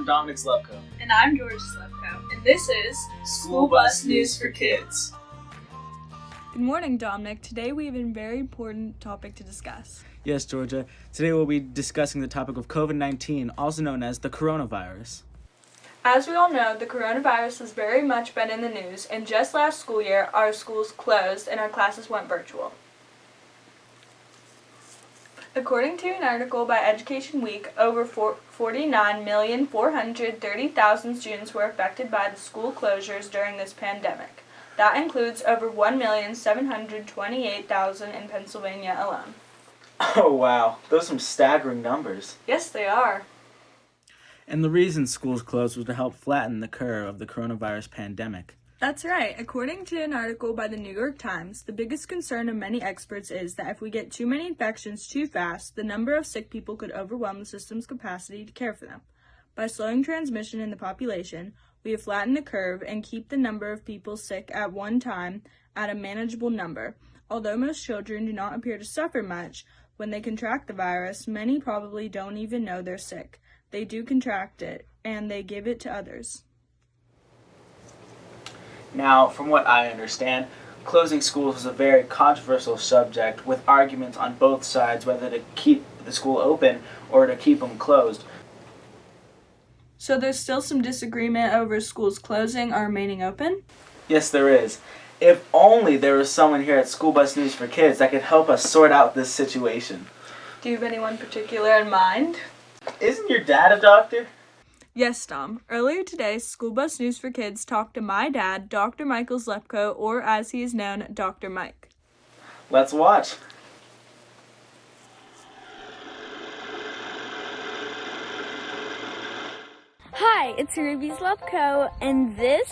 I'm Dominic Zlupko. And I'm George Zlupko. And this is School Bus News for Kids. Good morning, Dominic. Today we have a very important topic to discuss. Yes, Georgia. Today we'll be discussing the topic of Covid-19, also known as the coronavirus. As we all know, the coronavirus has very much been in the news, and just last school year, our schools closed and our classes went virtual. According to an article by Education Week, over 49,430,000 students were affected by the school closures during this pandemic. That includes over 1,728,000 in Pennsylvania alone. Oh wow, those are some staggering numbers. Yes, they are. And the reason schools closed was to help flatten the curve of the coronavirus pandemic. That's right. According to an article by the New York Times, the biggest concern of many experts is that if we get too many infections too fast, the number of sick people could overwhelm the system's capacity to care for them. By slowing transmission in the population, we have flattened the curve and keep the number of people sick at one time at a manageable number. Although most children do not appear to suffer much when they contract the virus, many probably don't even know they're sick. They do contract it, and they give it to others. Now, from what I understand, closing schools is a very controversial subject with arguments on both sides whether to keep the school open or to keep them closed. So there's still some disagreement over schools closing or remaining open? Yes, there is. If only there was someone here at School Bus News for Kids that could help us sort out this situation. Do you have anyone particular in mind? Isn't your dad a doctor? Yes, Dom. Earlier today, School Bus News for Kids talked to my dad, Dr. Michael Zlupko, or as he is known, Dr. Mike. Let's watch. Hi, it's Ruby Zlupko, and this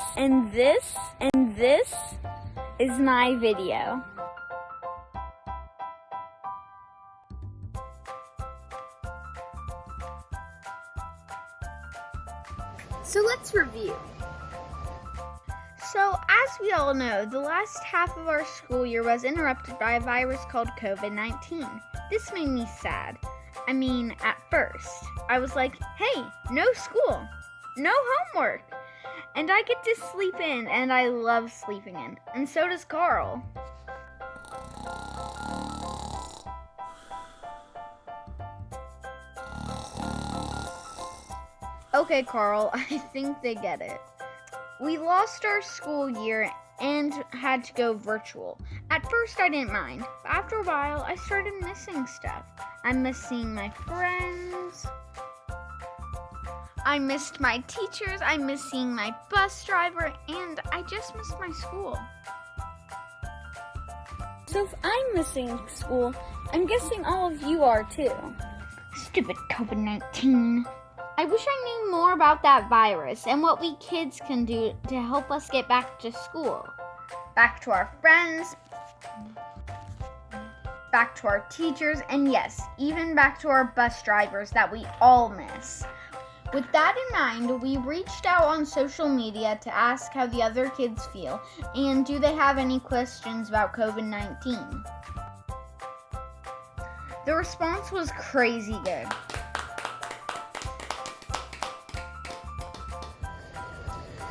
is my video. So let's review. So, as we all know, the last half of our school year was interrupted by a virus called Covid-19. This made me sad. I mean, at first, I was like, hey, no school, no homework, and I get to sleep in, and I love sleeping in, and so does Carl. Okay, Carl, I think they get it. We lost our school year and had to go virtual. At first, I didn't mind, but after a while, I started missing stuff. I missed seeing my friends. I missed my teachers. I missed seeing my bus driver, and I just missed my school. So if I'm missing school, I'm guessing all of you are too. Stupid COVID-19. I wish I knew more about that virus and what we kids can do to help us get back to school. Back to our friends, back to our teachers, and yes, even back to our bus drivers that we all miss. With that in mind, we reached out on social media to ask how the other kids feel and do they have any questions about COVID-19. The response was crazy good.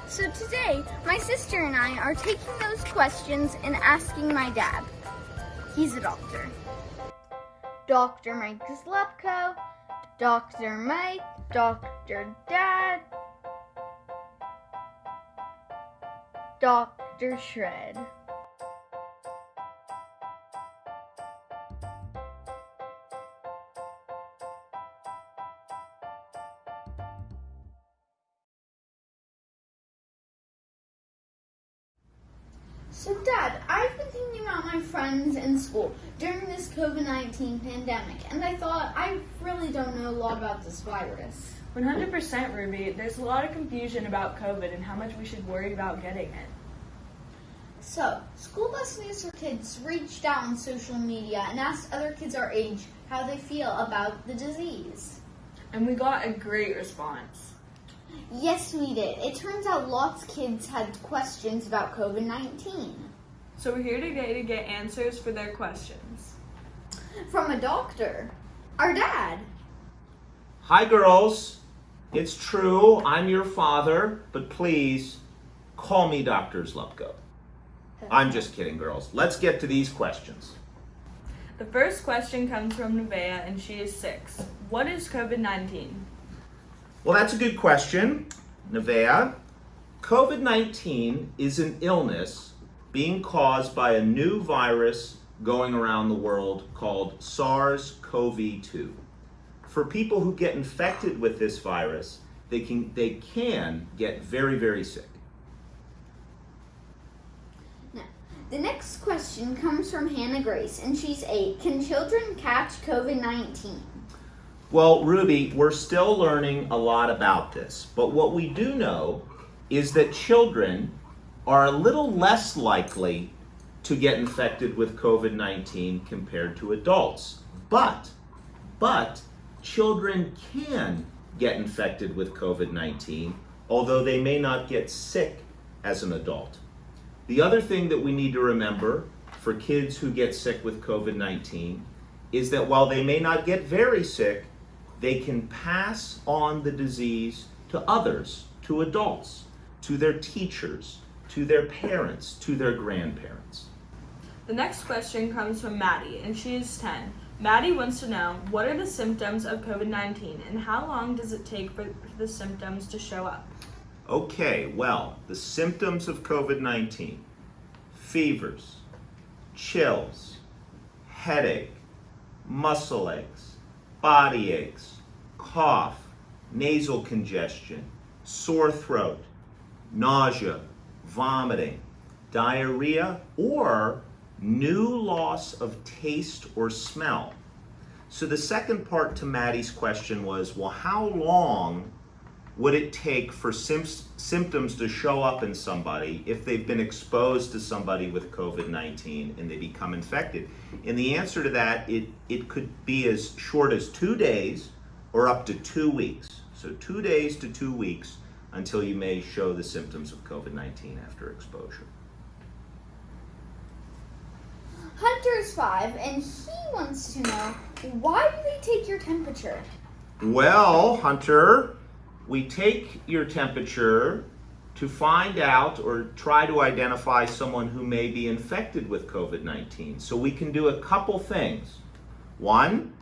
So today, my sister and I are taking those questions and asking my dad. He's a doctor. Dr. Mike Zlupko, Dr. Mike, Dr. Dad, Dr. Shred. So, Dad, I've been thinking about my friends in school during this COVID-19 pandemic, and I thought I really don't know a lot about this virus. 100%, Ruby. There's a lot of confusion about COVID and how much we should worry about getting it. So, School Bus News for Kids reached out on social media and asked other kids our age how they feel about the disease. And we got a great response. Yes, we did. It turns out lots of kids had questions about COVID-19. So we're here today to get answers for their questions. From a doctor. Our dad. Hi, girls. It's true, I'm your father, but please call me Dr. Zlupko. I'm just kidding, girls. Let's get to these questions. The first question comes from Nevaeh, and she is 6. What is COVID-19? Well, that's a good question, Nevaeh. COVID-19 is an illness being caused by a new virus going around the world called SARS-CoV-2. For people who get infected with this virus, they can get very, very sick. Now, the next question comes from Hannah Grace, and she's 8. Can children catch COVID-19? Well, Ruby, we're still learning a lot about this, but what we do know is that children are a little less likely to get infected with COVID-19 compared to adults. But children can get infected with COVID-19, although they may not get sick as an adult. The other thing that we need to remember for kids who get sick with COVID-19 is that while they may not get very sick, they can pass on the disease to others, to adults, to their teachers, to their parents, to their grandparents. The next question comes from Maddie, and she is 10. Maddie wants to know, what are the symptoms of COVID-19 and how long does it take for the symptoms to show up? Okay, well, the symptoms of COVID-19: fevers, chills, headache, muscle aches, body aches, cough, nasal congestion, sore throat, nausea, vomiting, diarrhea, or new loss of taste or smell. So the second part to Maddie's question was, well, how long would it take for symptoms to show up in somebody if they've been exposed to somebody with COVID-19 and they become infected? And the answer to that, it could be as short as 2 days or up to 2 weeks. So 2 days to 2 weeks until you may show the symptoms of COVID-19 after exposure. Hunter is 5, and he wants to know, why do they take your temperature? Well, Hunter, we take your temperature to find out or try to identify someone who may be infected with COVID-19. So we can do a couple things. One,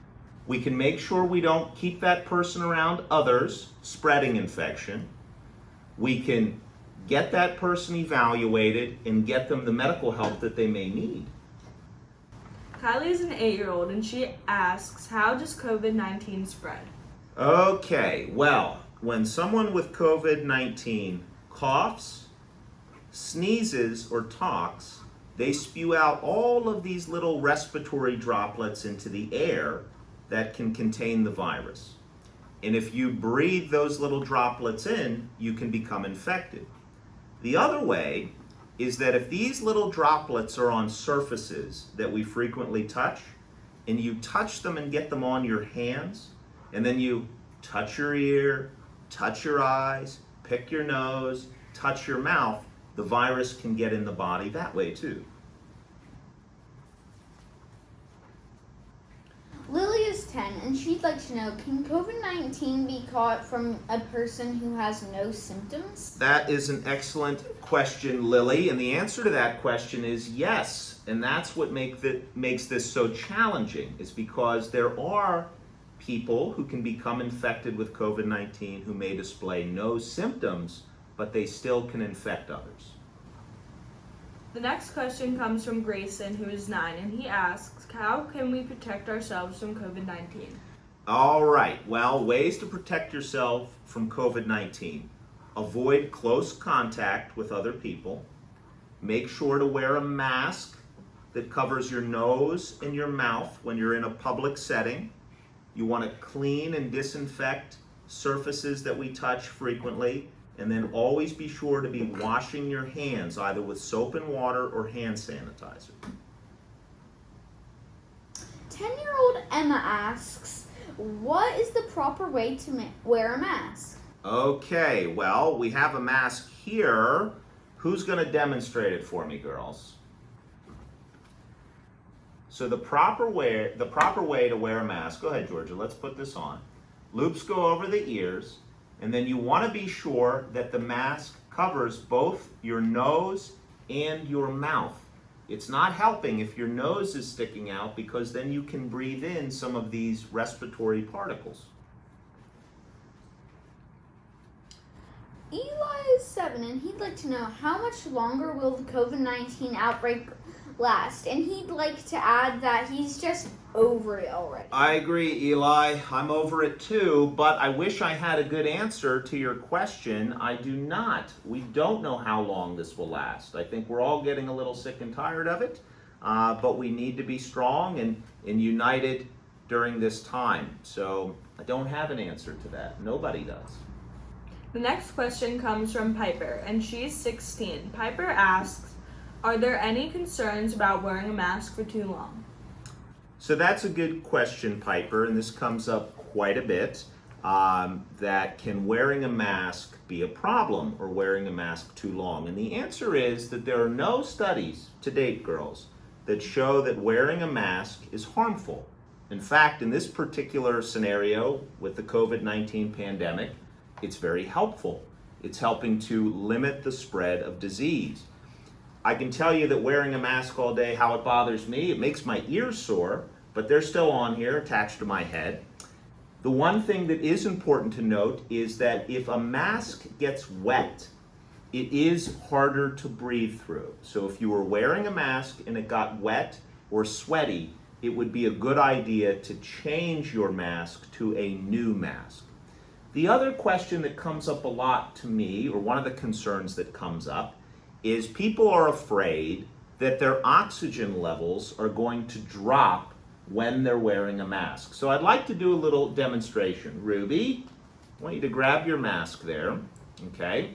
we can make sure we don't keep that person around others spreading infection. We can get that person evaluated and get them the medical help that they may need. Kylie is an 8-year-old, and she asks, how does COVID-19 spread? Okay, well, when someone with COVID-19 coughs, sneezes, or talks, they spew out all of these little respiratory droplets into the air that can contain the virus. And if you breathe those little droplets in, you can become infected. The other way is that if these little droplets are on surfaces that we frequently touch, and you touch them and get them on your hands, and then you touch your ear, touch your eyes, pick your nose, touch your mouth, the virus can get in the body that way too. Lily is 10, and she'd like to know, can COVID-19 be caught from a person who has no symptoms? That is an excellent question, Lily, and the answer to that question is yes. And that's what makes this so challenging, is because there are people who can become infected with COVID-19 who may display no symptoms, but they still can infect others. The next question comes from Grayson, who is 9, and he asks, how can we protect ourselves from COVID-19? All right, well, ways to protect yourself from COVID-19. Avoid close contact with other people. Make sure to wear a mask that covers your nose and your mouth when you're in a public setting. You want to clean and disinfect surfaces that we touch frequently. And then always be sure to be washing your hands either with soap and water or hand sanitizer. 10-year-old Emma asks, what is the proper way to wear a mask? Okay, well, we have a mask here. Who's going to demonstrate it for me, girls? So the proper way to wear a mask, go ahead, Georgia, let's put this on. Loops go over the ears. And then you want to be sure that the mask covers both your nose and your mouth. It's not helping if your nose is sticking out, because then you can breathe in some of these respiratory particles. Eli is 7 and he'd like to know how much longer will the COVID-19 outbreak last, and he'd like to add that he's just over it already. I agree, Eli. I'm over it too, but I wish I had a good answer to your question. I do not. We don't know how long this will last. I think we're all getting a little sick and tired of it, but we need to be strong and united during this time. So I don't have an answer to that. Nobody does. The next question comes from Piper, and she's 16. Piper asks, are there any concerns about wearing a mask for too long? So that's a good question, Piper, and this comes up quite a bit. That can wearing a mask be a problem, or wearing a mask too long? And the answer is that there are no studies to date, girls, that show that wearing a mask is harmful. In fact, in this particular scenario with the COVID-19 pandemic, it's very helpful. It's helping to limit the spread of disease. I can tell you that wearing a mask all day, how it bothers me. It makes my ears sore, but they're still on here attached to my head. The one thing that is important to note is that if a mask gets wet, it is harder to breathe through. So if you were wearing a mask and it got wet or sweaty, it would be a good idea to change your mask to a new mask. The other question that comes up a lot to me, or one of the concerns that comes up, is people are afraid that their oxygen levels are going to drop when they're wearing a mask. So I'd like to do a little demonstration. Ruby, I want you to grab your mask there, okay?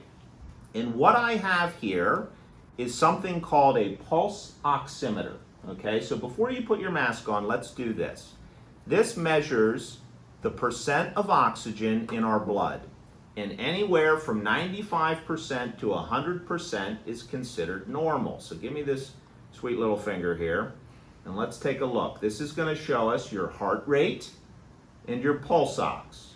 And what I have here is something called a pulse oximeter, okay? So before you put your mask on, let's do this. This measures the percent of oxygen in our blood. And anywhere from 95% to 100% is considered normal. So give me this sweet little finger here, and let's take a look. This is going to show us your heart rate and your pulse ox.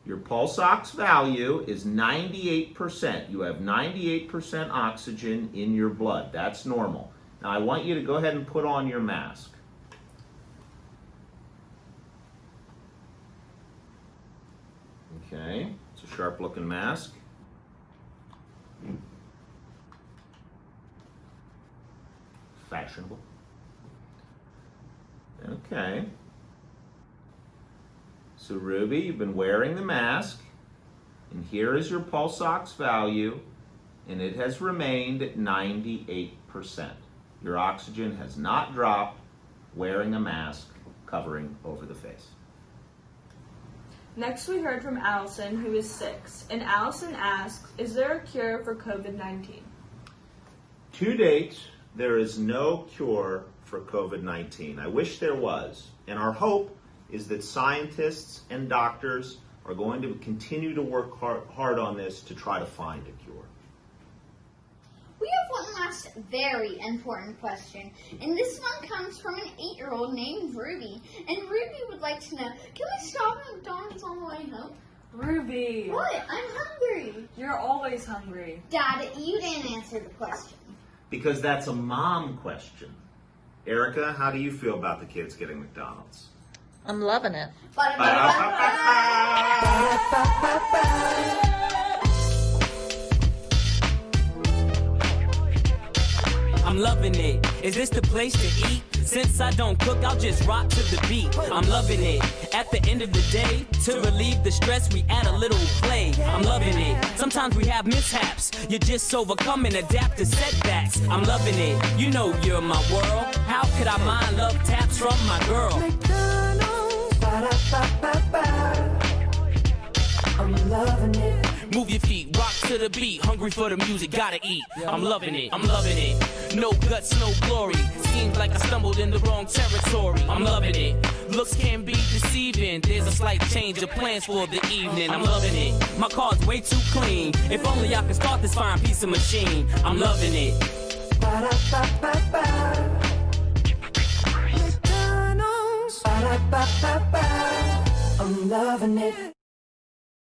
Your pulse ox value is 98%. You have 98% oxygen in your blood. That's normal. Now I want you to go ahead and put on your mask. Okay. It's a sharp looking mask. Fashionable. Okay. So Ruby, you've been wearing the mask, and here is your pulse ox value, and it has remained at 98%. Your oxygen has not dropped wearing a mask covering over the face. Next, we heard from Allison, who is 6, and Allison asks, is there a cure for COVID-19? To date, there is no cure for COVID-19. I wish there was, and our hope is that scientists and doctors are going to continue to work hard on this to try to find a cure. We have one last very important question, and this one comes from an 8-year-old named Ruby. And Ruby would like to know, can we stop at McDonald's on the way home? Ruby! What? I'm hungry. You're always hungry. Dad, you didn't answer the question. Because that's a mom question. Erica, how do you feel about the kids getting McDonald's? I'm loving it. I'm loving it. Is this the place to eat? Since I don't cook, I'll just rock to the beat. I'm loving it. At the end of the day, to relieve the stress, we add a little play. I'm loving it. Sometimes we have mishaps. You just overcome and adapt to setbacks. I'm loving it. You know you're my world. How could I mind love taps from my girl? McDonald's, ba-da-ba-ba-ba. I'm loving it. Move your feet, rock to the beat. Hungry for the music, gotta eat. I'm loving it, I'm loving it. No guts, no glory. Seems like I stumbled in the wrong territory. I'm loving it. Looks can be deceiving. There's a slight change of plans for the evening. I'm loving it. My car's way too clean. If only I could start this fine piece of machine. I'm loving it. Ba-da-ba-ba-ba. McDonald's, ba-da-ba-ba-ba. I'm loving it.